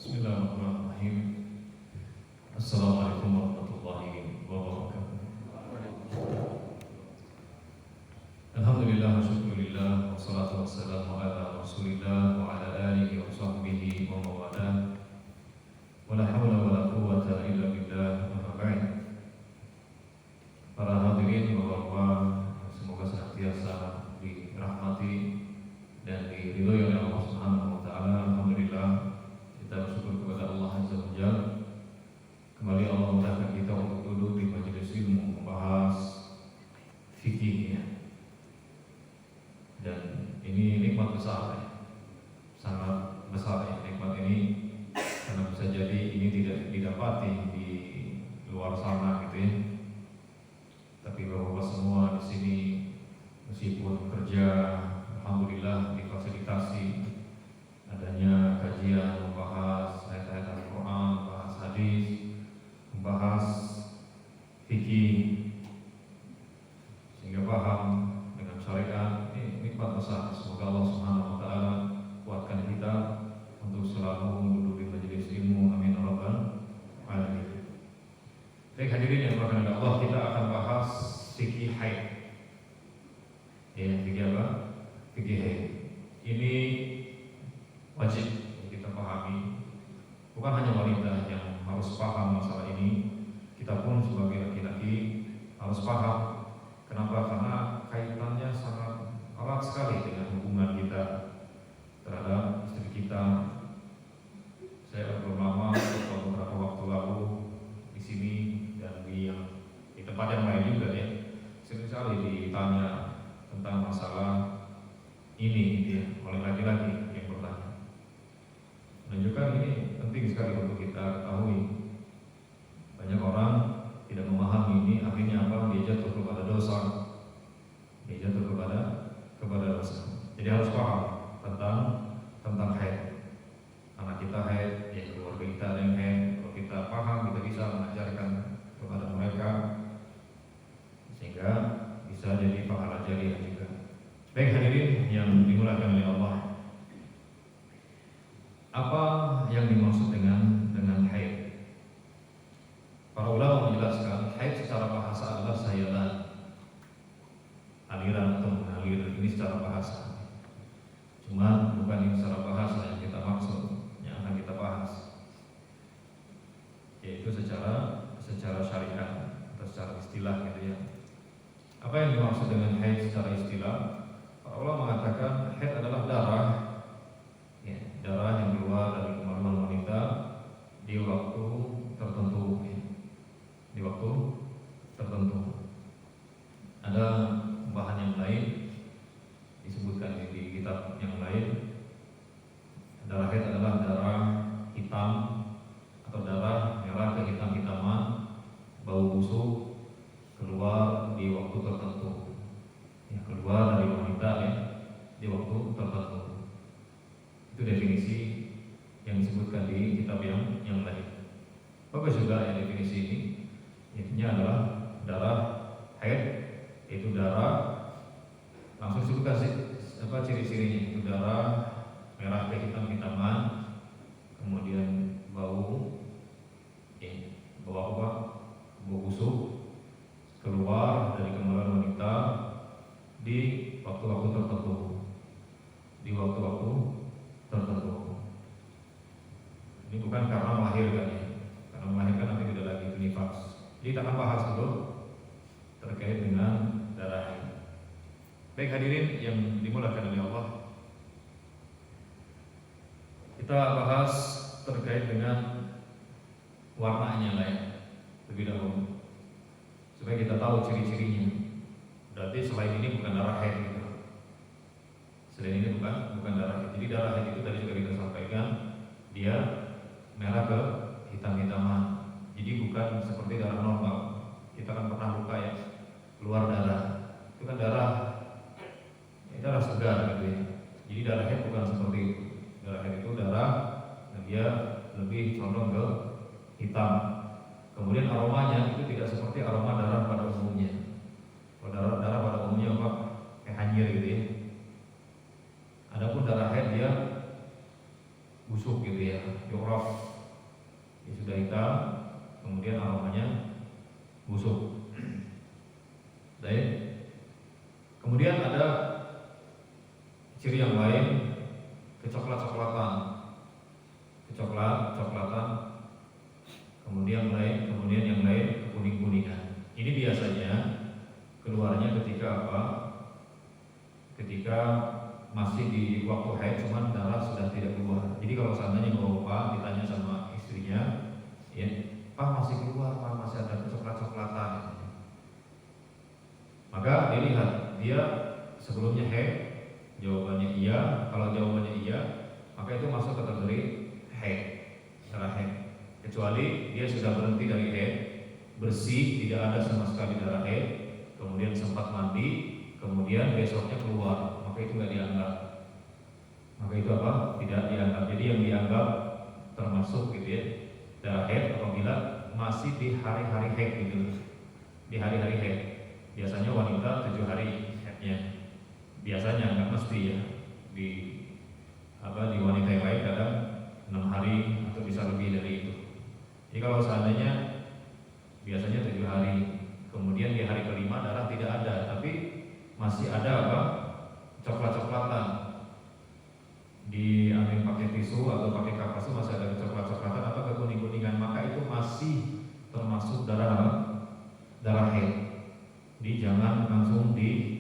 Bismillahirrahmanirrahim. Assalamualaikum warahmatullahi wabarakatuh. Alhamdulillah, syukurillah, wassalatu wassalamu ala rasulillah wa ala alihi wa sahbihi wa mawalah. Wa la hawla wa la quwwata illa billah, amma ba'd. Para hadirin bahwa semoga senantiasa dirahmati dan diridhoi oleh Allah Subhanahu wa taala. Alhamdulillah, kita bersyukur kepada Allah Azza wa Jalla. Kembali Allah memudahkan kita untuk duduk di majelis ilmu membahas fikih, ya. Dan ini nikmat besar, ya. Sangat besar, ya, nikmat ini, karena bisa jadi ini tidak didapati di luar sana, gitu, ya. Tapi bahwa semua di sini meskipun kerja, alhamdulillah difasilitasi adanya kajian membahas ayat-ayat Al-Quran, membahas hadis, membahas fikih, sehingga paham dengan syariat. Ini nikmat besar. Semoga Allah Subhanahu wa taala kuatkan kita untuk selalu duduk di majelis ilmu. Amin ya rabbal alamin. Baik hadirin yang berkenan Allah, kita akan bahas fikih haid. Ya, fikih apa? Fikih haid. Ini wajib kita pahami. Bukan hanya wanita yang harus paham masalah ini, kita pun sebagai laki-laki harus paham. Kenapa? Karena kaitannya sangat erat sekali dengan hubungan kita terhadap istri kita. Saya beberapa waktu lalu di sini dan di tempat yang lain juga, ya, sering sekali ditanya tentang masalah ini, ya, oleh laki-laki yang bertanya. Menunjukkan ini penting sekali untuk kita ketahui. Banyak orang tidak memahami ini, akhirnya apa? Dia jatuh kepada dosa. Dia jatuh kepada dosa. Jadi harus paham tentang haid. Anak kita haid, ya, keluarga kita ada yang haid. Kalau kita paham, kita bisa mengajarkan kepada mereka sehingga bisa jadi pahala jariah juga. Baik hadirin yang dimuliakan oleh Allah, apa yang dimaksud dengan haid? Para ulama menjelaskan haid secara bahasa adalah sayalan, aliran atau mengalir. Ini secara bahasa. Cuma bukan ini secara bahasa yang kita maksud, yang akan kita bahas, yaitu secara syariat atau secara istilah, gitu, ya. Apa yang dimaksud dengan haid secara istilah? Para ulama mengatakan haid adalah darah, ya, darah yang keluar dari kemaluan wanita di waktu tertentu, ya. Di waktu tertentu. Ada bahan yang lain disebutkan di kitab yang lain. Darah haid adalah darah hitam atau darah merah kehitam-hitaman, bau busuk, keluar di waktu tertentu, ya, keluar dari wanita, ya, di waktu tertentu. Itu definisi yang disebutkan di kitab yang lain. Bagus juga ya definisi ini. Intinya adalah darah haid, yaitu darah, langsung disebutkan apa ciri-cirinya, itu darah merah kehitam-hitaman, kemudian bau, ya, bau apa? Bau busuk, keluar dari kemaluan wanita di waktu-waktu tertentu. Di waktu-waktu tertentu. Ini bukan karena melahirkan, ya. Karena melahirkan nanti tidak lagi itu nifas. Jadi kita akan bahas dulu terkait dengan darah haid. Baik hadirin yang dimuliakan oleh Allah, kita bahas terkait dengan warnanya lah, ya, lebih dahulu, supaya kita tahu ciri-cirinya. Berarti selain ini bukan darah haid, gitu. Selain ini bukan darah haid. Jadi darah haid itu tadi sudah kita sampaikan, dia merah ke hitam-hitaman. Jadi bukan seperti darah normal. Kita kan pernah luka, ya, keluar darah. Itu kan darah segar, gitu, ya. Jadi darah haid bukan seperti itu. Darah haid itu darah dan dia lebih condong ke hitam. Kemudian aromanya itu tidak seperti aroma darah pada umumnya. Kalau darah pada umumnya apa? Kayak hanyir, gitu, ya. Adapun darah haid dia busuk, gitu, ya, yu'raf, dia sudah hitam, kemudian aromanya busuk. Baik. Kemudian ada ciri yang lain, kecoklat-coklatan, kecoklat-coklatan, kemudian yang lain kuning-kuningan. Ini biasanya keluarnya ketika apa? Ketika masih di waktu haid, cuman darah sudah tidak keluar. Jadi kalau seandainya bapak ditanya sama istrinya, ya, Pak masih keluar, Pak masih ada coklat-coklatan, maka dilihat dia sebelumnya haid, jawabannya iya. Kalau jawabannya iya, maka itu masuk kategori haid, darah haid. Kecuali dia sudah berhenti dari haid, bersih, tidak ada sama sekali darah haid, kemudian sempat mandi, kemudian besoknya keluar, maka itu nggak dianggap. Maka itu apa? Tidak dianggap. Jadi yang dianggap termasuk gitu ya, darah haid apabila masih di hari-hari haid gitu. Di hari-hari haid. Biasanya wanita 7 hari haidnya. Biasanya nggak mesti ya. Di wanita yang lain kadang 6 hari atau bisa lebih dari itu. Jadi kalau seandainya biasanya 7 hari, kemudian di hari kelima darah tidak ada, tapi masih ada apa? Coklat-coklatan. Diambil pakai tisu atau pakai kapas itu masih ada coklat-coklatan atau kekuning-kuningan, maka itu masih termasuk darah haid. Jadi jangan langsung digaskan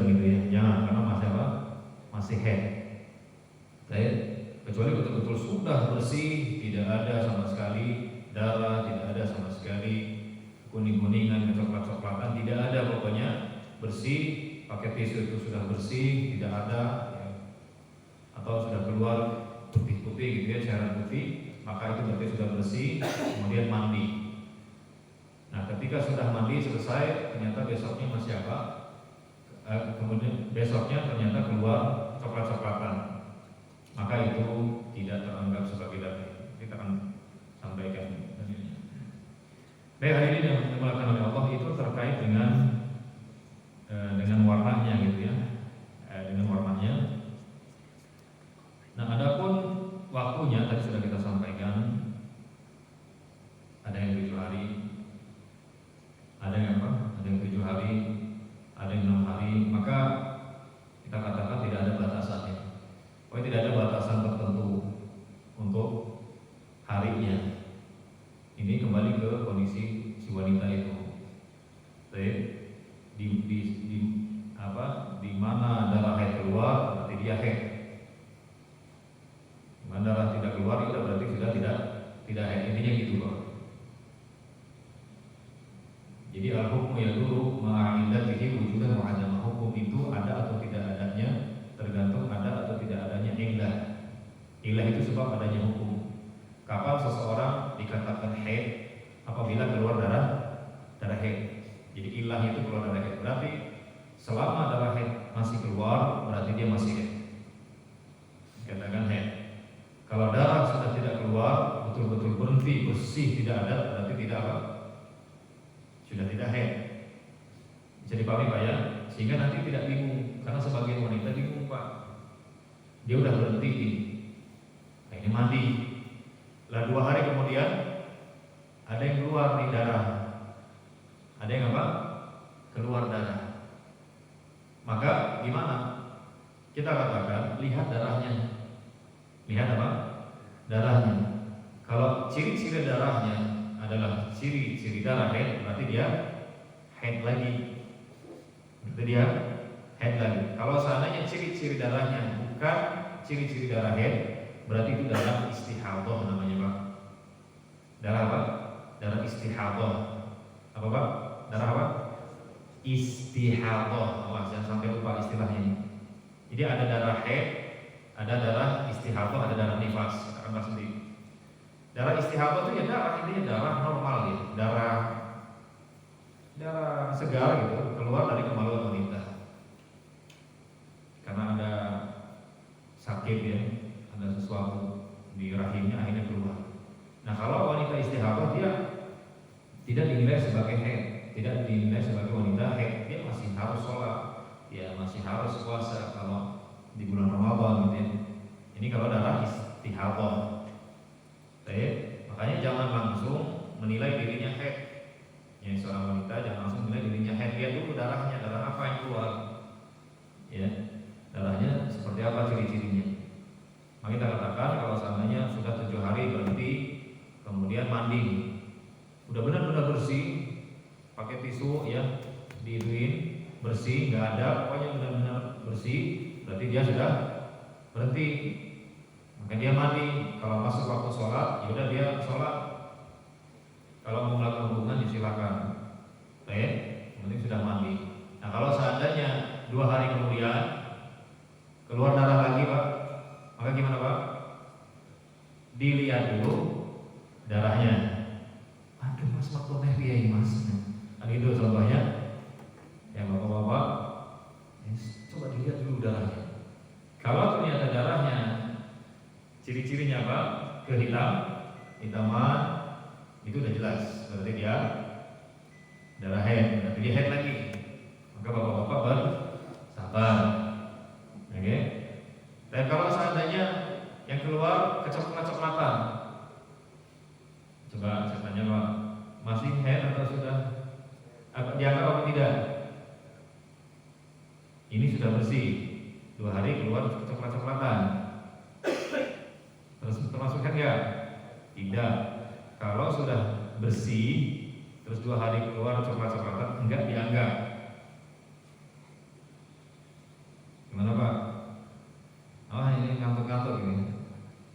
gitu ya, jangan, karena masih apa? Masih haid. Kecuali betul-betul sudah bersih, tidak ada sama sekali darah, tidak ada sama sekali kuning-kuningan, kecoklat-coklatan, tidak ada, pokoknya bersih, pakai tisu itu sudah bersih, tidak ada ya, atau sudah keluar putih-putih gitu ya, cairan putih, maka itu berarti sudah bersih. Kemudian mandi. Nah, ketika sudah mandi selesai, ternyata besoknya masih apa? Kemudian besoknya ternyata keluar coklat-coklatan, maka itu tidak teranggap sebagai darah. Kita akan sampaikan. Baik, hari ini yang dimulakan oleh Allah itu terkait dengan warnanya gitu ya, dengan warnanya. Nah, adapun waktunya tadi sudah kita sampaikan, ada yang 7 hari, ada yang apa? Ada yang 7 hari, ada yang 6 hari, maka kita katakan tidak ada batasannya. Pokoknya tidak ada batasan tertentu untuk harinya. Ini kembali ke kondisi si wanita itu. Di mana darah haid keluar berarti dia haid. Di mana darah tidak keluar itu berarti sudah tidak haid. Intinya gitu Pak. Jadi al-hukmu yaduru ma'illatihi wujudan wa adama. Hukum itu ada atau tidak adanya tergantung ada atau tidak adanya illah. Illah itu sebab adanya hukum. Kapan seseorang dikatakan haid? Apabila keluar darah haid. Jadi ilahnya itu keluar darah haid. Berarti selama darah haid masih keluar, berarti dia masih haid. Katakan haid. Kalau darah sudah tidak keluar, betul-betul berhenti, bersih, tidak ada, berarti tidak apa? Sudah tidak haid. Bisa dipahami Pak ya? Sehingga nanti tidak bingung, karena sebagian wanita bingung Pak. Dia udah berhenti nah ini mandi. Lah 2 hari kemudian ada yang keluar di darah. Ada yang apa? Keluar darah. Maka gimana? Kita katakan lihat darahnya. Lihat apa? Darahnya. Kalau ciri-ciri darahnya adalah ciri-ciri darah haid, berarti dia haid lagi. Berarti dia haid lagi. Kalau seandainya ciri-ciri darahnya bukan ciri-ciri darah haid, berarti itu darah istihadah namanya Pak. Darah apa? Darah istihadah. Apa Pak? Darah apa? Istihadah. Awas jangan sampai lupa istilahnya ini. Jadi ada darah haid, ada darah istihadah, ada darah nifas. Kita akan bahas sendiri. Darah istihadah itu ya darah, intinya darah normal gitu. Darah segar gitu, keluar dari kemaluan wanita. Karena ada sakit ya, ada sesuatu di rahimnya akhirnya keluar. Nah, kalau wanita istihadah dia tidak dinilai sebagai haid, tidak dinilai sebagai wanita haid, dia masih harus sholat, ya masih harus puasa kalau di bulan Ramadan gitu ya. Ini Ini kalau darah istihadah. Makanya jangan langsung menilai dirinya haid. Ya, seorang wanita jangan langsung menilai dirinya haid. Lihat dulu darahnya, darah apa yang keluar. Ya, darahnya seperti apa ciri-cirinya. Maka kita katakan kalau seandainya sudah 7 hari berhenti, kemudian mandi, udah benar-benar bersih, pakai tisu ya, diiduin bersih, nggak ada, pokoknya benar-benar bersih, berarti dia sudah berhenti. Maka dia mandi. Kalau masuk waktu sholat, yaudah dia sholat. Kalau mau melakukan hubungan disilakan. Penting sudah mandi. Nah kalau seandainya 2 hari kemudian keluar darah lagi Pak, maka gimana Pak? Dilihat dulu darahnya. Aduh mas, waktu merah mas. Kan itu contohnya. Ya bapak-bapak, coba dilihat dulu darahnya. Kalau ternyata darahnya ciri-cirinya apa? Hitaman, itu udah jelas. Berarti dia darah haid. Berarti dia haid lagi. Maka bapak-bapak bersabar. Oke. Dan kalau seandainya yang keluar kecoklatan, coba saya tanya Pak, masih haid atau sudah dianggap apa tidak? Ini sudah bersih. 2 hari keluar coklat-coklatan. Terus termasuk kan ya? Tidak. Kalau sudah bersih terus 2 hari keluar coklat-coklatan, enggak dianggap. Gimana Pak? Oh ini ngantuk-ngantuk ini.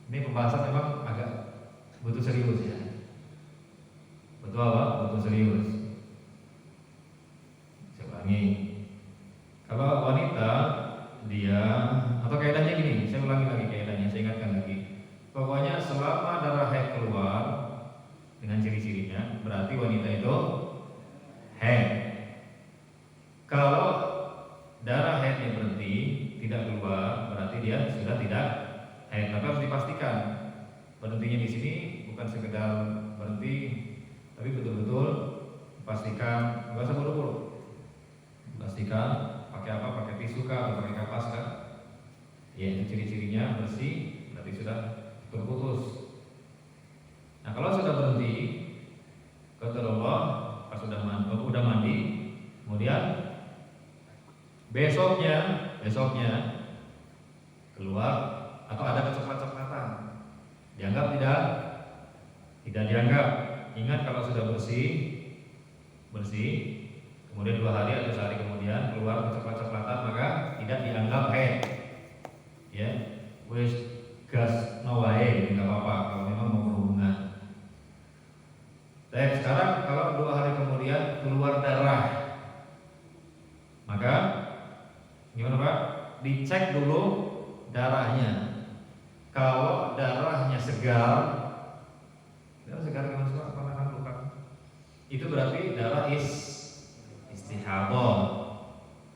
Ini pembahasan memang agak butuh serius ya. Betul Pak? Butuh serius. Saya ulangi. Kalau wanita dia, atau kaidahnya gini, saya ulangi lagi kaidahnya, saya ingatkan lagi. Pokoknya selama darah haid keluar dengan ciri-cirinya, berarti wanita itu haid. Kalau darah haidnya berhenti, tidak keluar, berarti dia sudah tidak haid. Tapi harus dipastikan berhentinya di sini bukan sekedar berhenti, tapi betul-betul pastikan, nggak usah buru-buru. Pastikan pakai apa? Pakai tisu kah atau pakai kapas kah? Ya, itu ciri-cirinya bersih, berarti sudah terputus. Nah, kalau sudah berhenti, kata Allah, pas sudah mandi, kemudian besoknya keluar atau ada kecoklat-coklatan, dianggap tidak dianggap. Ingat kalau sudah bersih, kemudian 2 hari atau sehari kemudian keluar coklat-coklatan, maka tidak dianggap haid. Ya, wis gas nawae, ini nggak apa-apa kalau memang mau berhubungan. Baik, sekarang kalau 2 hari kemudian keluar darah, maka gimana Pak? Dicek dulu darahnya. Kalau darahnya segar gimana Pak? Apakah luka? Itu berarti darah istihadah.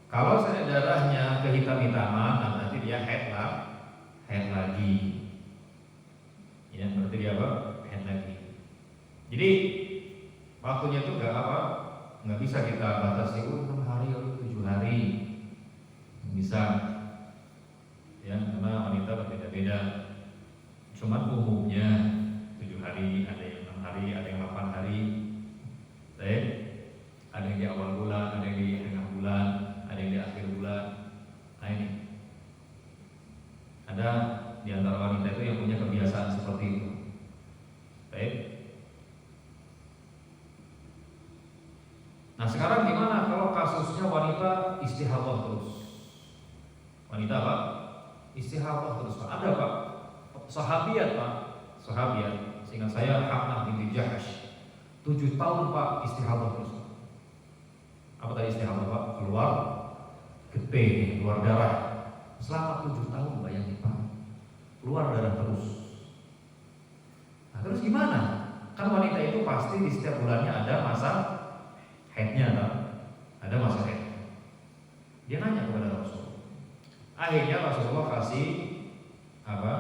Kalau saya darahnya kehitam-hitaman, nah berarti dia haid lagi. Ya, berarti dia apa? Haid lagi. Jadi waktunya itu nggak bisa kita batasi 6 hari atau 7 hari. Bisa. Ya, karena wanita berbeda-beda. Cuman umumnya 7 hari, ada yang 6 hari, ada yang 8 hari. Baik. Ada yang di awal bulan, ada yang di tengah bulan, ada yang di akhir bulan. Nah ini ada di antara wanita itu yang punya kebiasaan seperti itu. Baik. Nah sekarang gimana kalau kasusnya wanita istihadah terus? Wanita apa? Istihadah terus Pak. Ada Pak, sahabiat Pak, sahabiat. Seingat saya Hamnah binti Jahsh, 7 tahun Pak istihadah terus. Apa tadi istihadah Pak? Keluar getih, keluar darah. Selama 7 tahun bayangin Pak, keluar darah terus. Nah terus gimana? Kan wanita itu pasti di setiap bulannya ada masa haidnya kan? Ada masa haid. Dia nanya kepada Rasul. Akhirnya Rasulullah kasih apa?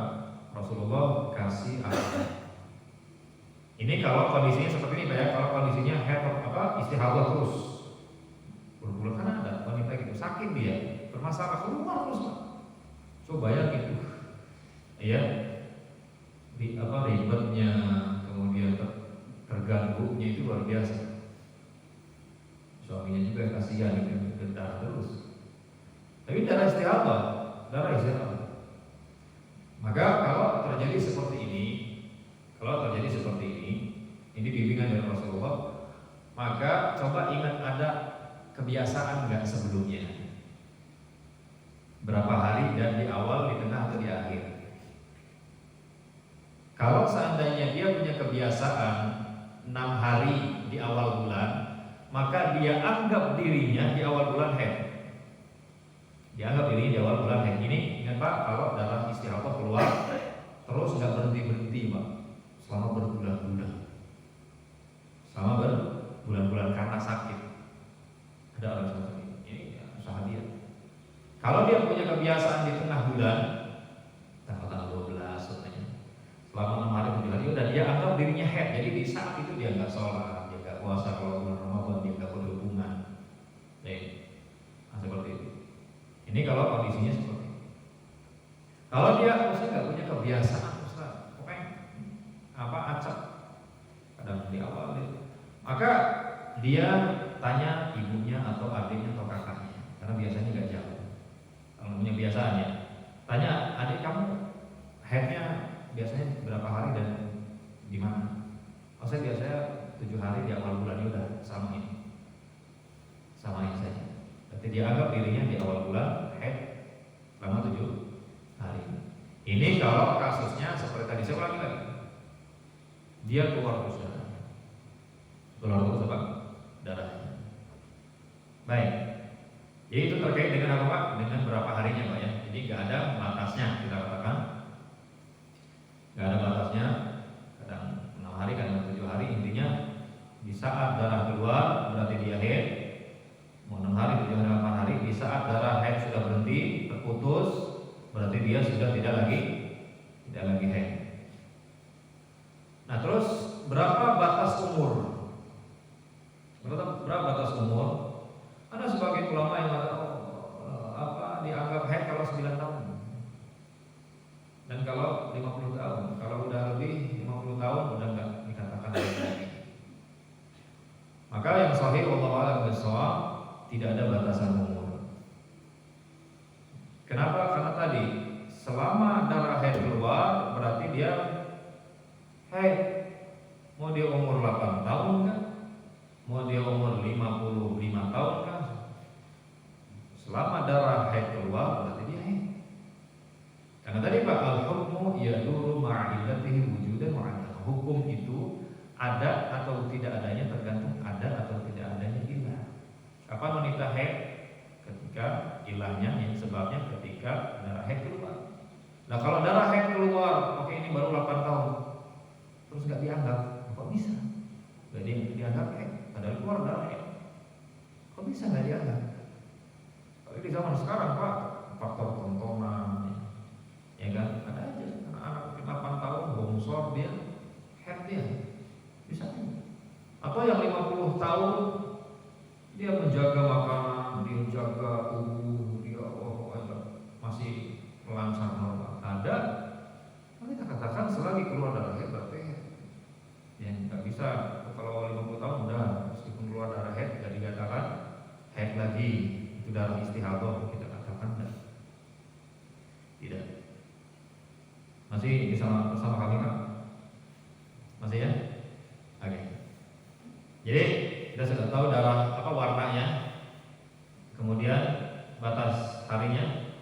Rasulullah kasih apa? Ini kalau kondisinya seperti ini Pak ya. Kalau kondisinya haid istihadah terus, berbulan kan ada wanita gitu sakit dia, bermasalah keluar terus Pak. Coba bayangin ya ribetnya, kemudian terganggunya itu luar biasa. Suaminya juga kasihan gitu, darah terus. Tapi darah istihadah. Maka kalau terjadi seperti ini, ini bimbingan dari Rasulullah, maka coba ingat ada kebiasaan nggak sebelumnya? Berapa hari dan di awal, di tengah atau di akhir? Kalau seandainya dia punya kebiasaan 6 hari di awal bulan, maka dia anggap dirinya di awal bulan haid. Dianggap dirinya di awal bulan haid. Ini ingat Pak, kalau darah istihadah keluar terus nggak berhenti Pak, selama berbulan-bulan, selama berbulan-bulan karena sakit. Ada orang seperti ini ya, usaha dia. Kalau dia punya kebiasaan di tengah bulan, tanggal 12 sebenarnya, selama 6 hari 7 hari, udah dia anggap dirinya haid. Jadi di saat itu dia nggak sholat, dia nggak puasa kalau bulan Ramadan, dia nggak berhubungan. Seperti itu. Ini kalau kondisinya seperti itu. Kalau dia nggak punya kebiasaan, pokoknya acak, kadang di awal itu, maka dia tanya ibunya atau adiknya atau kakaknya, karena biasanya nggak jauh. Kalau punya kebiasaannya, tanya adik kamu haidnya biasanya berapa hari dan di mana? Oh saya biasanya 7 hari di awal bulan, udah samain saja. Berarti dia anggap dirinya di awal bulan haid selama 7 hari. Ini kalau kasusnya seperti tadi saya ulangi lagi, dia keluar terus darahnya. Baik. Jadi itu terkait dengan apa Pak? Dengan berapa harinya Pak ya. Jadi nggak ada batasnya, kita katakan nggak ada batasnya. Kadang 6 hari, kadang 7 hari. Intinya di saat darah keluar berarti dia haid. Mau 6 hari, 7 hari, 8 hari. Di saat darah haid sudah berhenti, terputus, berarti dia sudah tidak lagi haid. Nah terus berapa batas umur? Berapa batas umur? Ada sebagian ulama yang dianggap haid kalau 9 tahun dan kalau 50 tahun. Kalau udah lebih 50 tahun udah nggak dikatakan haid lagi. Maka yang sahih wallahu a'lam bishawab, tidak ada batasan umur. Kenapa? Karena tadi selama darah haid keluar berarti dia haid. Mau dia umur 8 tahun kan? Mau dia umur 55 tahun kan? Selama darah haid keluar berarti dia haid. Karena tadi Pak, al-hukmu yaduru ma'illatihi wujudan wa 'adama. Hukum itu ada atau tidak adanya tergantung ada atau tidak adanya ilah. Kapan wanita haid? Ketika ilahnya, yang sebabnya ketika darah haid keluar. Nah kalau darah haid keluar, oke ini baru 8 tahun, terus nggak dianggap, kok bisa? Gak dianggap haid, padahal keluar darah haid. Kok bisa nggak dianggap? Kalau di zaman sekarang Pak, faktor tontonan, ya kan? Ada aja anak 8 tahun bongsor dia haid dia, bisa. Atau yang 50 tahun dia menjaga makanan, dia jaga tubuh, dia masih lancar normal. Ada, kita katakan selagi keluar darah haid berarti ya nggak bisa. Kalau 50 tahun udah meskipun keluar darah haid nggak dikatakan haid lagi, itu darah istihadah, kita katakan enggak. Tidak. Masih bersama kami Pak? Masih ya? Oke. Jadi kita sudah tahu darah warnanya, kemudian batas harinya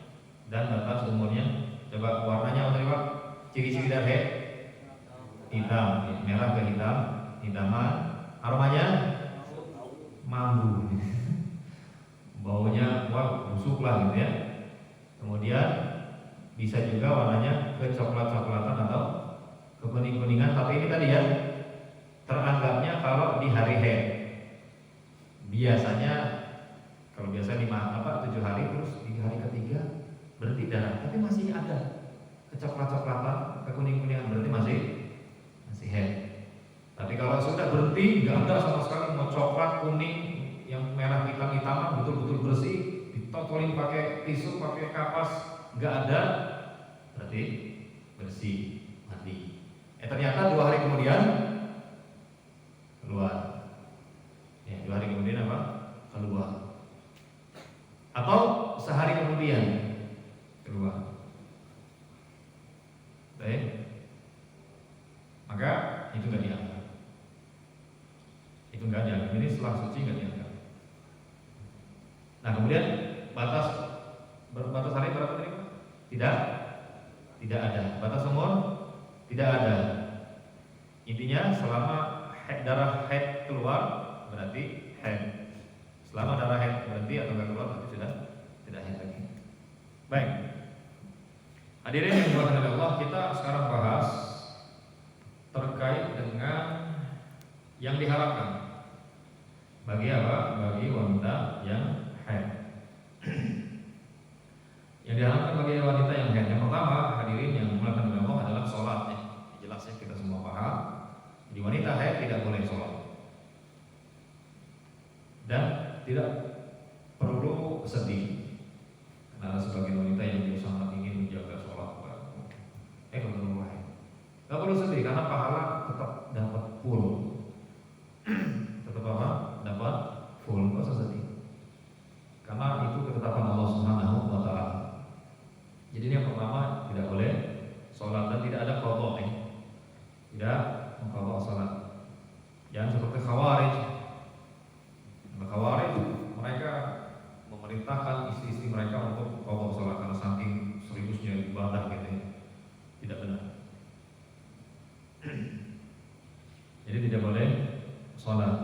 dan batas umurnya. Coba warnanya apa tadi Pak? Ciri-ciri darah haid? Hitam, merah ke hitam, hitaman. Aromanya mambu. Baunya busuk lah gitu ya. Kemudian bisa juga warnanya ke coklat-coklatan atau ke kuning-kuningan. Tapi ini tadi ya, teranggapnya kalau di hari haid. Biasanya kalau biasa 7 hari, terus di hari ketiga berhenti darah, tapi masih ada kecoklat-coklatan, kekuning-kuningan, berarti masih haid. Tapi kalau sudah berhenti, nggak ada sama sekali, mau coklat, kuning, yang merah hitam-hitaman, betul-betul bersih, ditotolin pakai tisu, pakai kapas, nggak ada, berarti bersih, mandi. Ternyata 2 hari kemudian keluar. Ya, 2 hari kemudian apa? Keluar. Atau sehari kemudian keluar. Baik. Maka itu nggak dianggap. Itu nggak dianggap. Ini setelah suci nggak dianggap. Nah kemudian batas hari berapa tadi? Tidak ada. Batas umur tidak ada. Intinya selama darah haid keluar berarti haid. Selama darah haid berhenti atau nggak keluar berarti sudah tidak haid lagi. Baik. Hadirin yang dimuliakan oleh Allah, kita sekarang bahas terkait dengan yang diharapkan bagi apa? Bagi wanita yang haid. Yang diharapkan bagi wanita yang haid. Yang pertama, hadirin yang dimuliakan oleh Allah adalah sholat. Jelas ya, kita semua paham. Di wanita haid tidak boleh sholat dan tidak perlu sedih karena ada sebagian wanita yang dia sangat ingin menjaga sholat. Kalau haid nggak perlu sedih karena pahala tetap dapat full. Tetap apa? Dapat full, nggak usah sedih karena itu ketetapan Allah Subhanahu wa Ta'ala. Jadi ini yang pertama, tidak boleh sholat dan tidak ada qadha, tidak mengqadha sholat. Jangan seperti khawarij. Khawarij mereka memerintahkan istri-istri mereka untuk qadha sholat karena saking seriusnya ibadah gitu ya. Tidak benar. Jadi tidak boleh sholat.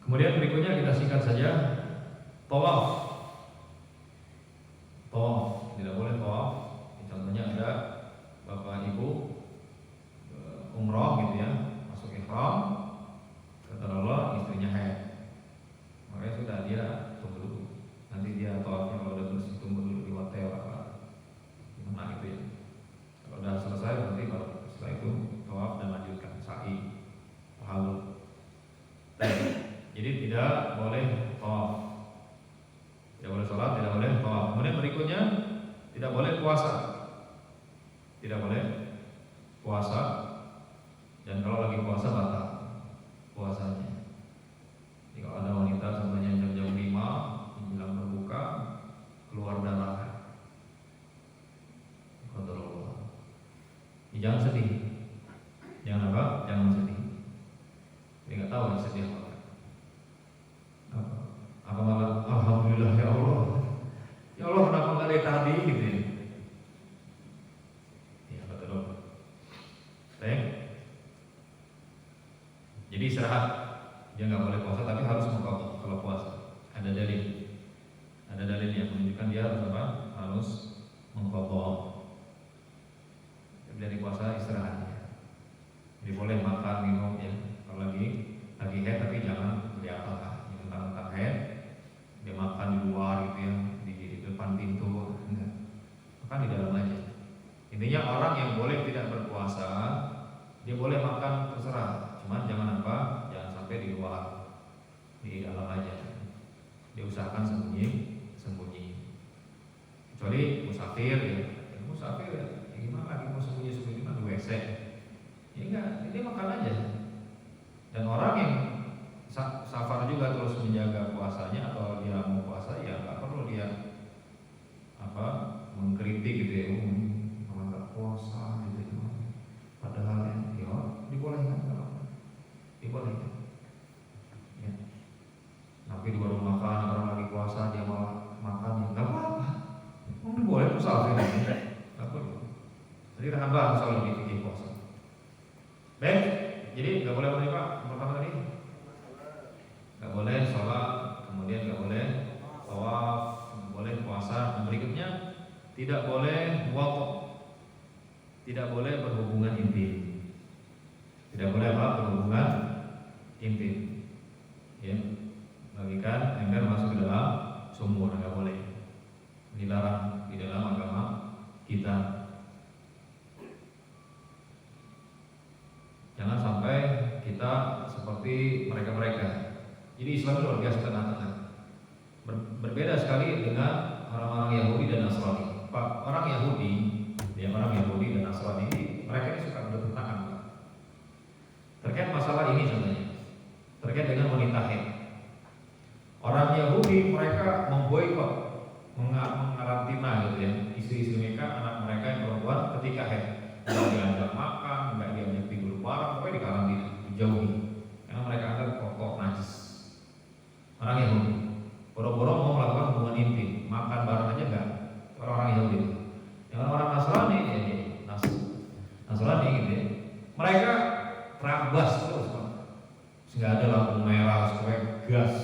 Kemudian berikutnya kita singkat saja, tawaf. Tawaf, tidak boleh tawaf. Contohnya ada bapak ibu umroh gitu ya, masuk ihram, kata Allah istrinya haid, makanya sudah dia tunggu dulu. Nanti dia tawafnya kalau udah bersih tunggu dulu di hotel apa gimana gitu ya. Kalau udah selesai nanti baru setelah itu tawaf dan lanjutkan sa'i, halul. Jadi tidak boleh tawaf, tidak boleh sholat, tidak boleh tawaf. Kemudian berikutnya tidak boleh puasa, tidak boleh puasa. Dan kalau lagi puasa batal puasanya. Jadi kalau ada wanita sebenarnya jam 5 menjelang berbuka keluar darah, qadarullah. Jangan sedih, jangan apa? Jangan sedih. Dia nggak tahu sedih apa. Apa malah alhamdulillah ya Allah. Ya Allah kenapa nggak dari tadi gitu ya? Ya betul. Baik. Jadi istirahat, dia nggak boleh puasa tapi harus mengqadha kalau puasa. Ada dalil yang menunjukkan dia harus apa? Harus mengqadha. Dari puasa istirahatnya. Jadi boleh makan minum ya. Kalau lagi haid tapi jangan kelihatan lah. Tentang haid dia makan di luar gitu ya, di depan pintu, enggak. Makan di dalam aja. Intinya orang yang boleh tidak berpuasa, dia boleh makan terserah, cuman jangan apa, jangan sampai di luar, di dalam aja. Dia usahakan sembunyi. Kecuali musafir ya, gimana lagi mau sembunyi di WC? Ya enggak, dia makan aja. Dan orang yang safar juga terus menjaga puasanya atau dia mau puasa ya nggak perlu dia mengkritik gitu ya, malah nggak puasa gitu ya. Padahal ya dibolehkan kalau dibolehkan. Ya. Tapi di warung makan orang lagi puasa dia malah makan ya nggak apa-apa. Mungkin boleh musafir nggak perlu. Jadi tambah soal lebih puasa. Baik, jadi nggak boleh menerima pertama tadi. Nggak boleh sholat, kemudian nggak boleh tawaf, nggak boleh puasa. Dan berikutnya tidak boleh wudu, tidak boleh berhubungan intim, tidak boleh apa? Berhubungan intim. Ya, bagikan ember masuk ke dalam sumur nggak boleh, dilarang di dalam agama kita. Jangan sampai kita seperti mereka-mereka. Jadi Islam itu luar biasa tengah-tengah. Berbeda sekali dengan orang-orang Yahudi dan Nasrani. Orang Yahudi Ya, orang Yahudi dan Nasrani ini, mereka ini suka bertentangan terkait masalah ini contohnya, terkait dengan wanita haid. Orang Yahudi mereka memboikot, mengarantina gitu ya, istri-istri mereka, anak mereka yang perempuan ketika haid. Nggak diajak makan, nggak diajak tidur bareng, pokoknya dikarantina, dijauhi. Karena mereka anggap kotor, najis. Orang Yahudi, boro-boro mau melakukan hubungan intim, makan bareng aja enggak. Orang-orang Yahudi. Yang orang Nasrani, Nasrani gitu ya, mereka terabas terus, nggak ada lampu merah, supaya gas.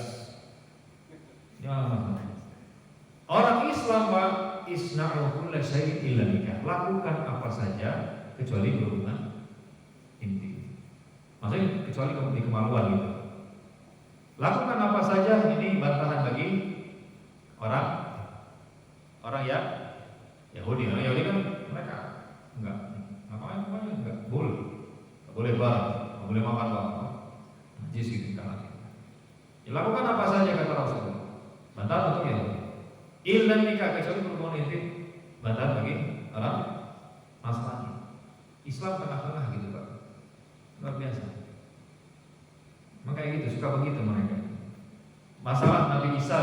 Orang Islam Pak, isna'u kulla syai'in illa nikah. Lakukan apa saja kecuali berhubungan intim. Maksudnya kecuali di kemaluan gitu. Lakukan apa saja, ini bantahan bagi orang ya Yahudi. Orang Yahudi kan mereka enggak boleh bareng, enggak boleh makan bareng. Najis gitu kan. Ya, lakukan apa saja kata Rasulullah. Bantahan untuk Yahudi. Illa nikah, kecuali berhubungan intim. Bantahan bagi orang Nasrani. Islam tengah-tengah gitu Pak. Luar biasa. Makanya gitu, suka begitu mereka. Masalah Nabi Isa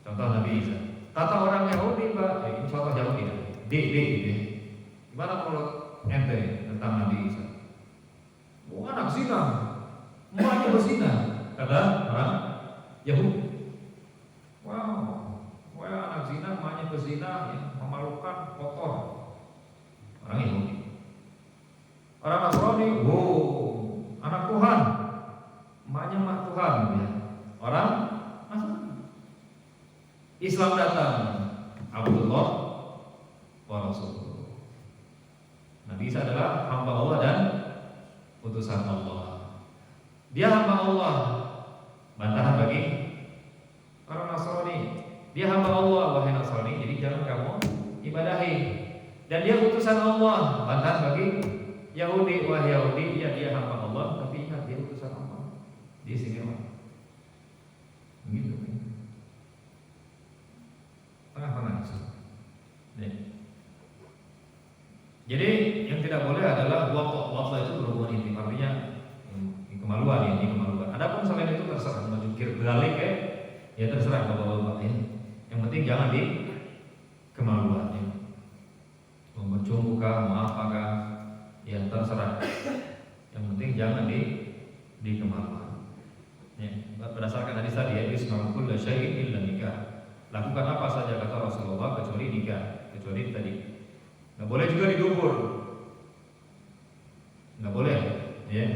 contoh Nabi Isa. Kata orang Yahudi Pak, ini contoh Yahudi ya. D gitu ya. Gimana menurut ente tentang Nabi Isa? Oh, anak zina, emaknya berzina, kata orang Yahudi. Wow, anak zina, emaknya berzina, ya, memalukan, kotor. Orang Yahudi. Orang Nasrani, anak Tuhan, emaknya emak Tuhan, ya. Orang Nasrani. Islam datang, Abdullah wa Rasulullah. Nabi Isa adalah hamba Allah dan utusan Allah. Dia hamba Allah. Bantahan bagi orang Nasrani. Dia hamba Allah, wahai Nasrani, jadi jangan kamu ibadahi. Dan dia utusan Allah. Bantahan bagi Yahudi, wahai Yahudi, ya dia hamba Allah, tapi ingat dia utusan Allah. Dia istimewa. Begitu. Tengah-tengah. Jadi yang tidak boleh adalah waktu itu berhubungan intim, artinya kemaluan ya, ini kemaluan. Adapun selain itu terserah mau jungkir balik ya terserah bapak-bapak ya. Yang penting jangan di kemaluan ya. Mau bercumbu kah, mau apakah, ya terserah. Yang penting jangan di kemaluan. Ya, berdasarkan hadis tadi ya, isna'u kulla syai'in illa nikah. Lakukan apa saja kata Rasulullah kecuali nikah, kecuali tadi. Nggak boleh juga didubur, nggak boleh, ya.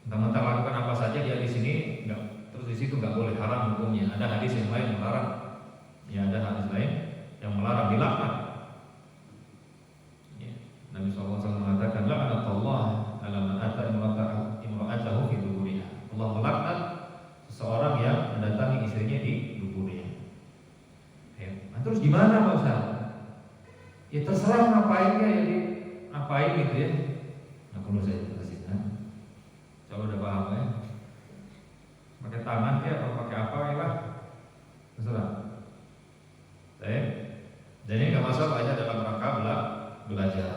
Mentang-mentang lakukan apa saja dia di sini, nggak, terus di situ nggak boleh, haram hukumnya. Ada hadis yang lain melarang, ya ada hadis lain yang melarang, dilaknat. Ya. Nabi SAW mengatakan, la'natullah ala man ata imra'atahu fi duburiha. Allah melaknat seseorang yang mendatangi istrinya di duburnya. Ya. Nah, terus gimana Pak Ustaz? Ya terserah ngapain ya, jadi ngapain gitu ya. Nah perlu saya jelasin ya. Kalau udah paham ya, pakai tangan ya atau pakai apa ya lah, terserah. Dan ini nggak masalah aja dalam rangka belajar.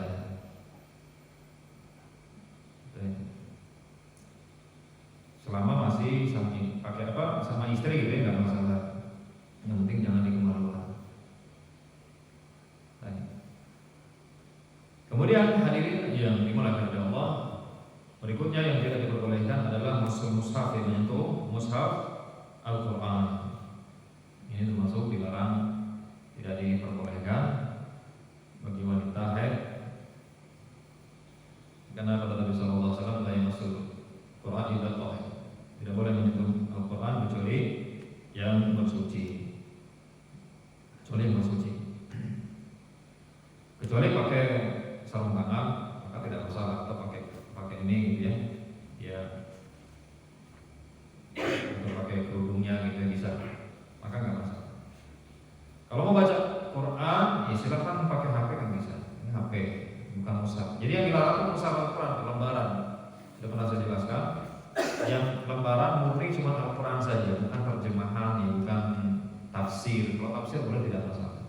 Selama masih pakai apa sama istri gitu ya nggak masalah. Yang penting jangan dikemalukan. Kemudian hadirin yang dimuliakan oleh Allah, berikutnya yang tidak diperbolehkan adalah mushaf yang menyentuh mushaf Al-Quran. Ini termasuk dilarang, tidak diperbolehkan bagi wanita haid. Karena kata Nabi SAW, la yamassul Quran illa tahir. Tidak boleh menyentuh Al-Quran kecuali yang bersuci. Kecuali pakai sarung tangan, maka tidak masalah, atau pakai ini gitu ya. Ya. Atau pakai kerudungnya gitu bisa. Maka nggak masalah. Kalau mau baca Quran, ya silakan pakai HP kan bisa. Ini HP, bukan mushaf. Jadi yang dilarang itu mushaf Al-Quran, lembaran. Sudah pernah saya jelaskan. Yang lembaran murni cuma Al-Quran saja, bukan terjemahan, ya, bukan tafsir. Kalau tafsir boleh, tidak masalah.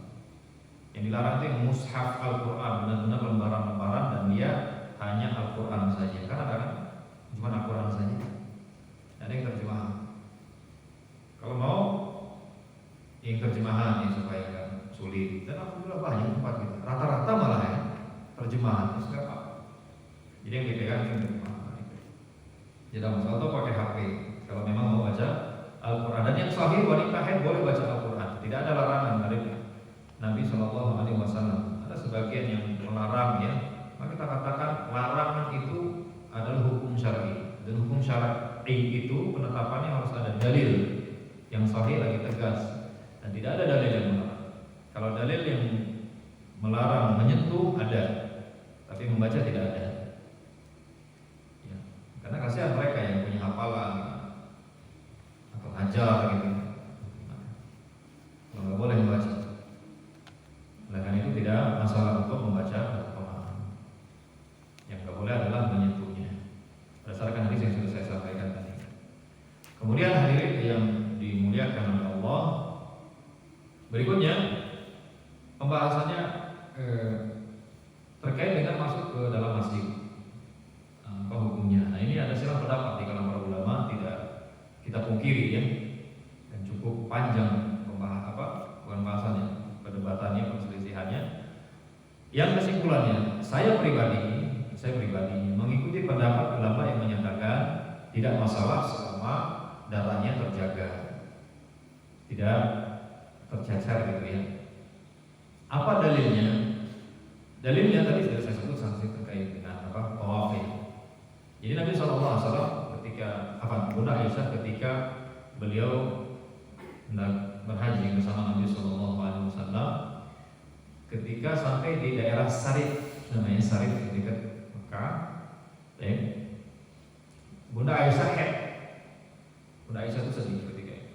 Yang dilarang itu yang mushaf Al-Quran. terjemahan, terus nggak apa. Jadi yang dipegang itu terjemahan. Tidak masalah atau pakai HP kalau memang mau baca Al-Quran. Dan yang sahih wanita haid boleh baca Al-Quran. Tidak ada larangan dari Nabi Shallallahu Alaihi Wasallam. Ada sebagian yang melarang ya. Maka kita katakan larangan itu adalah hukum syar'i. Dan hukum syar'i itu penetapannya harus ada dalil yang sahih lagi tegas. Dan tidak ada dalil yang melarang. Kalau dalil yang melarang menyentuh ada, tapi membaca tidak ada. Ya. Karena kasihan mereka yang punya hafalan atau ajar gitu. Kalau nggak boleh membaca. Oleh karena itu tidak masalah untuk membaca Al-Quran. Yang nggak boleh adalah menyentuhnya. Berdasarkan hadis yang sudah saya sampaikan tadi. Kemudian hadirin yang dimuliakan oleh Allah, berikutnya pembahasannya terkait dengan masuk ke dalam masjid. Apa hukumnya? Nah, ini ada silang pendapat di kalangan para ulama, tidak kita pungkiri ya, dan cukup panjang pembahasannya, perdebatannya, perselisihannya. Yang kesimpulannya, saya pribadi mengikuti pendapat ulama yang menyatakan tidak masalah selama darahnya terjaga, tidak tercecer gitu ya. Apa dalilnya? Dalilnya tadi sudah saya sebut sanksi terkait dengan tawaf. Jadi Nabi SAW ketika Bunda Aisyah ketika beliau hendak berhaji bersama Nabi SAW, ketika sampai di daerah Sarif, namanya Sarif dekat Mekah, Bunda Aisyah haid. Bunda Aisyah itu sedih ketika itu.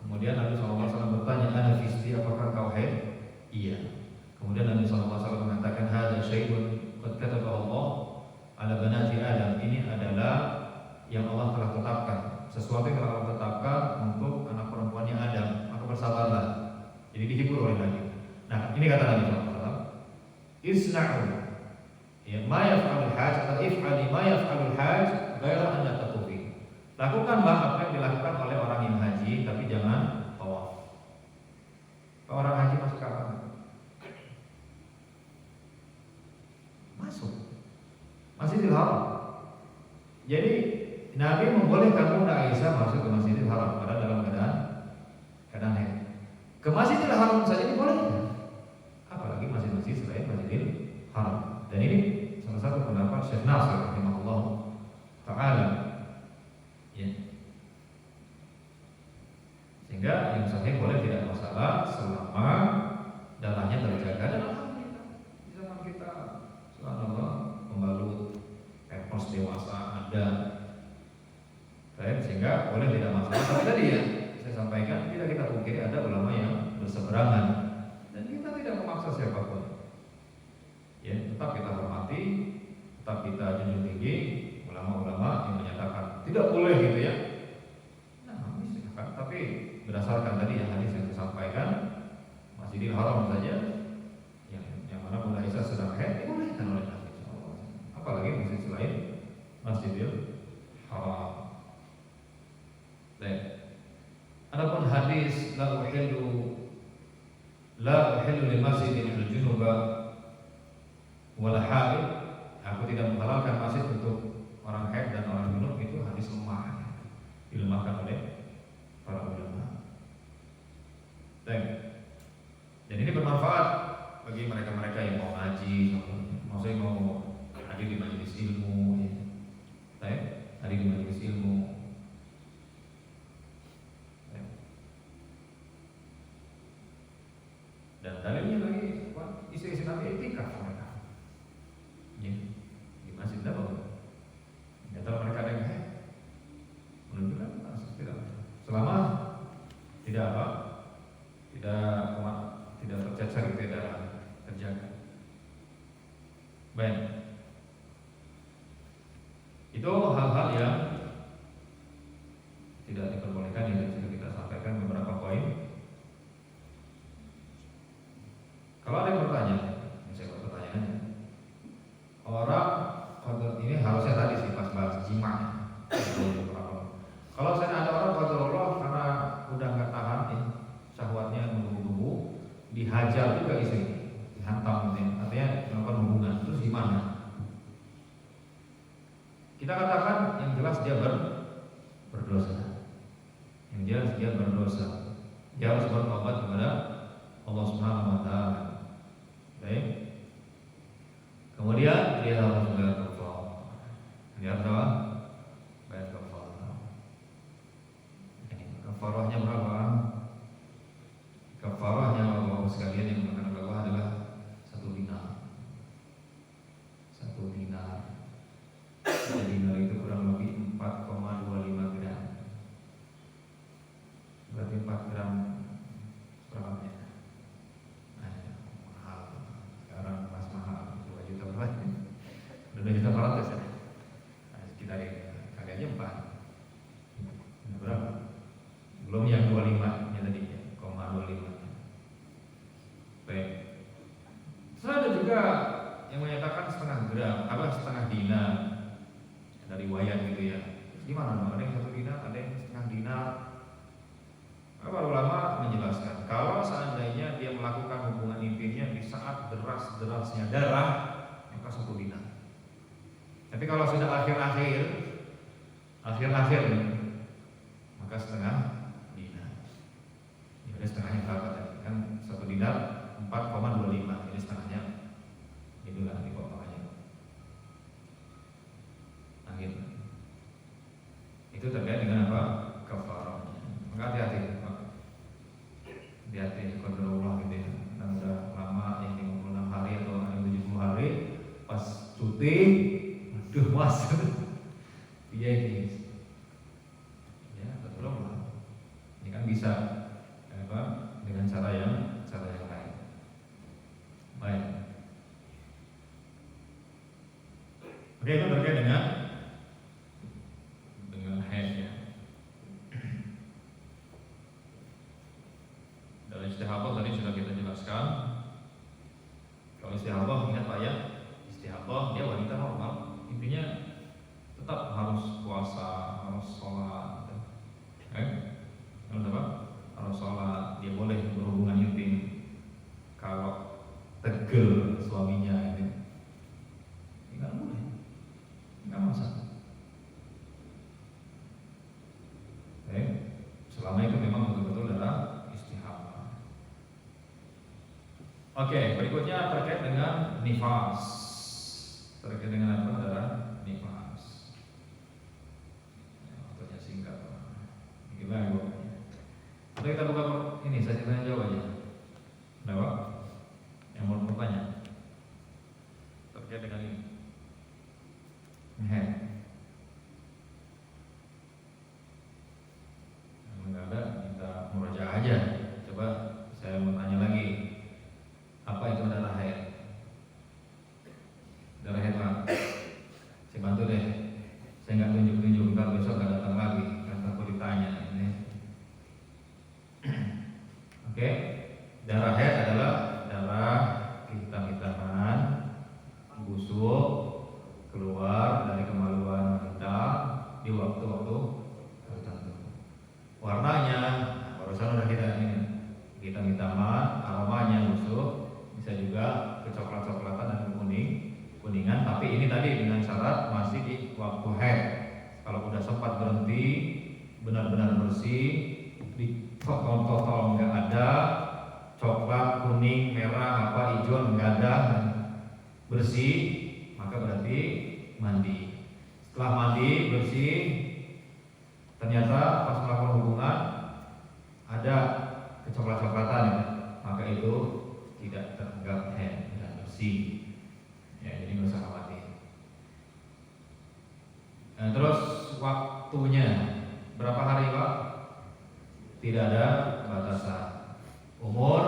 Kemudian Nabi SAW bertanya, "Ana fisti, apakah kau haid?" Iya. Kemudian Nabi SAW mengatakan, "Hadza syai'un qad katabahu Allah ala banati Adam." Ini adalah yang Allah telah tetapkan, sesuatu yang telah Allah tetapkan untuk anak perempuannya Adam. Maka bersabarlah. Jadi dihibur oleh Nabi. Nah, ini kata Nabi SAW, "Isna'u ya ma yaf'alul hajj atau if'ali ma yaf'alul hajj ghaira an tatufi." Lakukanlah apa yang dilakukan oleh orang yang haji, tapi jangan tawaf. Orang haji masuk kapan? Masuk Masjidil Haram. Jadi Nabi membolehkan Bunda Aisyah masuk ke Masjidil Haram pada dalam keadaan haid. Ke Masjidil Haram saja ini boleh, apalagi masjid-masjid selain Masjidil Haram. Dan ini salah satu pendapat Syekh Nasir rahimahullah taala. Ya. Sehingga yang sahih boleh, tidak masalah selama darahnya terjaga. Dan alhamdulillah di zaman kita subhanallah pembalut pampers dewasa ada, sehingga boleh, tidak masalah. Tapi tadi ya saya sampaikan, tidak kita pungkiri ada ulama yang berseberangan, dan kita tidak memaksa siapapun. Ya, tetap kita hormati, tetap kita junjung tinggi ulama-ulama yang menyatakan tidak boleh gitu ya. Nah, silakan. Tapi berdasarkan tadi yang hadis yang disampaikan, Masjidil Haram saja yang mana Bunda Aisyah sedang haid dibolehkan oleh Nabi SAW. Apalagi masjid selain Masjidil Haram. Baik. Adapun hadis la uhillu li masjidin al-junuba wal haid, aku tidak menghalalkan masjid untuk orang haid dan orang junub, itu hadis lemah, dilemahkan oleh para ulama. Baik. Dan ini bermanfaat bagi mereka-mereka yang mau ngaji, maksudnya mau hadir di majelis ilmu, ya. Baik, hadir di majelis ilmu. Baik. Dan dalilnya lagi isi-isi Nabi itikaf mereka. Ya, di masjid apa? Di antara mereka ada yang haid, menunjukkan tidak. Selama tidak tercecer, tidak terjaga. Baik. Itu hal-hal yang tidak diperbolehkan, yang sudah kita sampaikan beberapa poin. Kalau ada yang bertanya, saya buat pertanyaannya. Orang ini harusnya tadi sih pas bahas jima. Kalau saya ada orang qadarullah karena udah nggak tahan nih syahwatnya menunggu-nunggu, dihajar juga istrinya, dihantam gitu ya. Artinya melakukan hubungan terus dia harus bertobat kepada Allah Subhanahu wa taala. Baik. Kemudian dia harus bayar kafarah. Dia harus apa? Bayar kafarah. Kafarahnya berapa? Kafarahnya Bapak sekalian yang dimakan oleh Allah adalah 1 dinar. 1 dinar. 1 dinar itu kurang lebih 4,25 gram. Berarti 4 gram berapa ya? Mahal. Sekarang pas mahal 2 juta berapa? 2 juta 400 ya. Sekitar kaliannya 4. Berapa? Belum yang 25 nya tadi ya, 0,25. Baik. Ada juga yang menyatakan setengah gram, setengah dinar. Dari riwayat gitu ya. Gimana? Ada yang 1 dinar, ada yang setengah dinar. Para ulama menjelaskan, kalau seandainya dia melakukan hubungan intimnya di saat deras-derasnya darah, maka 1 dinar. Tapi kalau sudah akhir-akhir, maka setengah dinar. Jadi setengahnya berapa tadi? Kan 1 dinar 4,25, jadi setengahnya itulah dipotongannya. Akhir. Itu terkait dengan apa? Kafarahnya. Maka hati-hati. Hati-hati qadarullah gitu ya. Dan udah lama yang 56 hari atau yang 70 hari pas cuti, aduh mas. Iya ini. Ya, betul lah. Ini kan bisa dengan cara yang lain. Baik. Oke, itu terkait dengan haid ya. Dari istihadah tadi sudah kita jelaskan. Kalau istihadah ingat Pak ya, istihadah dia wanita normal, intinya tetap harus puasa, harus sholat, harus apa? Harus sholat, dia boleh berhubungan intim. Kalau tegel suaminya ini nggak boleh, nggak masalah. Selama itu memang betul-betul darah istihadah. Oke, berikutnya terkait dengan nifas. Terkait dengan apa? Darah nifas. Waktunya singkat. Gila gue. Oke, kita buka ini saja tanya jawab aja. Ada Pak? Yang mau bertanya terkait dengan ini. Enggak ada, kita murajaah aja. Coba saya mau tanya lagi. Apa itu darah haid? Darah haid Pak? Saya bantu deh. Saya nggak tunjuk-tunjuk, ntar besok nggak datang lagi. Kan takut ditanya ini. Oke, darah haid adalah darah hitam-hitaman, busuk, keluar dari kemaluan kita di waktu-waktu tertentu. Warnanya, barusan udah kita ini, hitam-hitaman, aromanya busuk, bisa juga kecoklat-coklatan dan kuningan. Tapi ini tadi dengan syarat masih di waktu haid. Kalau udah sempat berhenti, benar-benar bersih, di total nggak ada, coklat, kuning, merah, apa hijau nggak ada, bersih, maka berarti mandi. Setelah mandi bersih, ternyata pas melakukan hubungan ada kecoklat-coklatan, maka itu tidak teranggap haid dan bersih. Ya, jadi nggak usah khawatir. Nah, terus waktunya berapa hari Pak? Tidak ada batasan. Umur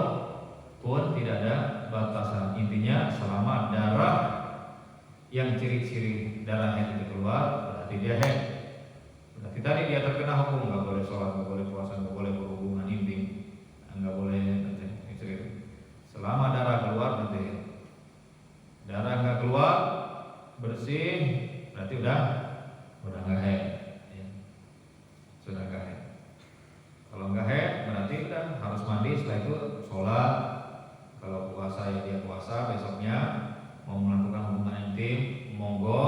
pun tidak ada batasan. Intinya selama darah yang ciri-ciri darah haid itu keluar, berarti dia haid. Berarti tadi dia terkena hukum, nggak boleh sholat, nggak boleh puasa, nggak boleh berhubungan intim, nggak boleh istri. Selama darah keluar berarti haid. Darah nggak keluar, bersih, berarti udah nggak haid. Ya. Sudah nggak haid. Kalau nggak haid berarti udah harus mandi, setelah itu sholat. Kalau puasa ya dia puasa, besoknya mau melakukan hubungan intim, monggo.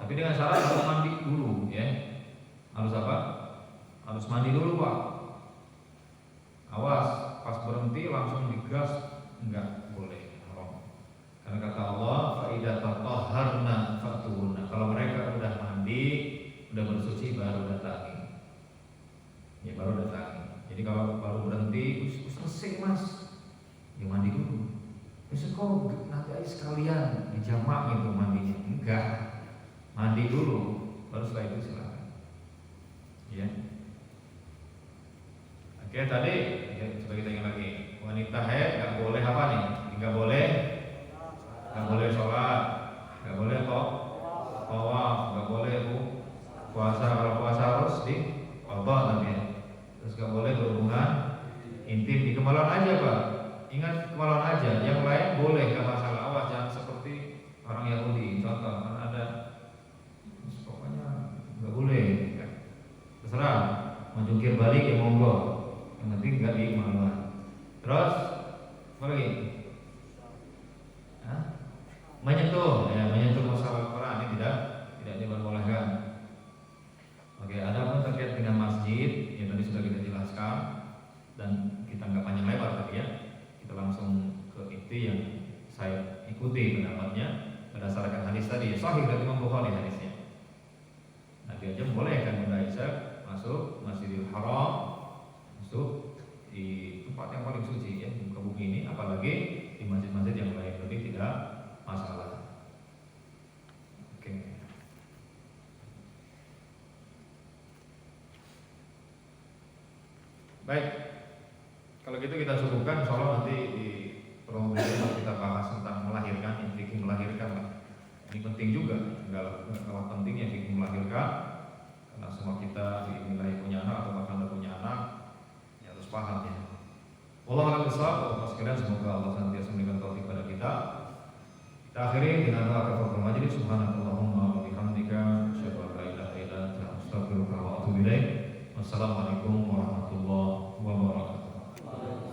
Tapi dengan syarat harus mandi dulu, ya. Harus apa? Harus mandi dulu Pak. Awas, pas berhenti langsung digas, enggak boleh, haram. Karena kata Allah, fa idza tatahharna fatuhunna. Kalau mereka udah mandi, udah bersuci baru datangi. Ya baru datangi. Jadi kalau baru berhenti, selesai mas, ya mandi dulu. Besok kok nanti aja sekalian dijamak gitu mandinya. Enggak, mandi dulu, baru setelah itu silakan. Ya. Oke tadi, ya, coba kita ingat lagi. Wanita haid nggak boleh apa nih? Nggak boleh sholat, nggak boleh tawaf, nggak boleh puasa. Kalau puasa harus di qadha nanti. Terus nggak boleh berhubungan intim di kemaluan aja pak. Ingat kemaluan aja. Yang lain boleh, nggak masalah. Awas jangan seperti orang Yahudi. Contoh kan ada, pokoknya nggak boleh. Terserah, mau jungkir balik ya monggo. Yang penting nggak di kemaluan. Terus apa lagi? Menyentuh, ya menyentuh masalah Al-Quran ini tidak diperbolehkan. Oke, ada pun terkait dengan masjid, yang tadi sudah kita jelaskan dan kita nggak panjang lebar tadi ya. Kita langsung ke itu yang saya ikuti pendapatnya berdasarkan hadis tadi. Sahih dari Imam Bukhari hadisnya. Nabi aja membolehkan Bunda Aisyah masuk Masjidil Haram, masuk di tempat yang paling suci ya, di muka bumi ini, apalagi di masjid-masjid yang lain, jadi tidak masalah. Oke. Baik. Kalau gitu kita cukupkan, insyaallah nanti di pertemuan kita bahas tentang melahirkan, fikih melahirkan. Ini penting juga, enggak kalah pentingnya fikih melahirkan. Karena semua kita dinilai punya anak atau bahkan tidak punya anak, ya harus paham ya. Allah alam besar, Allah sekalian, semoga Allah senantiasa memberikan taufik pada kita. Kita akhiri dengan doa kafaratul majlis. Subhanakallahumma wa bihamdika, asyhadu an la ilaha illa anta, astaghfiruka wa atubu ilaik. Wassalamualaikum warahmatullahi wabarakatuh.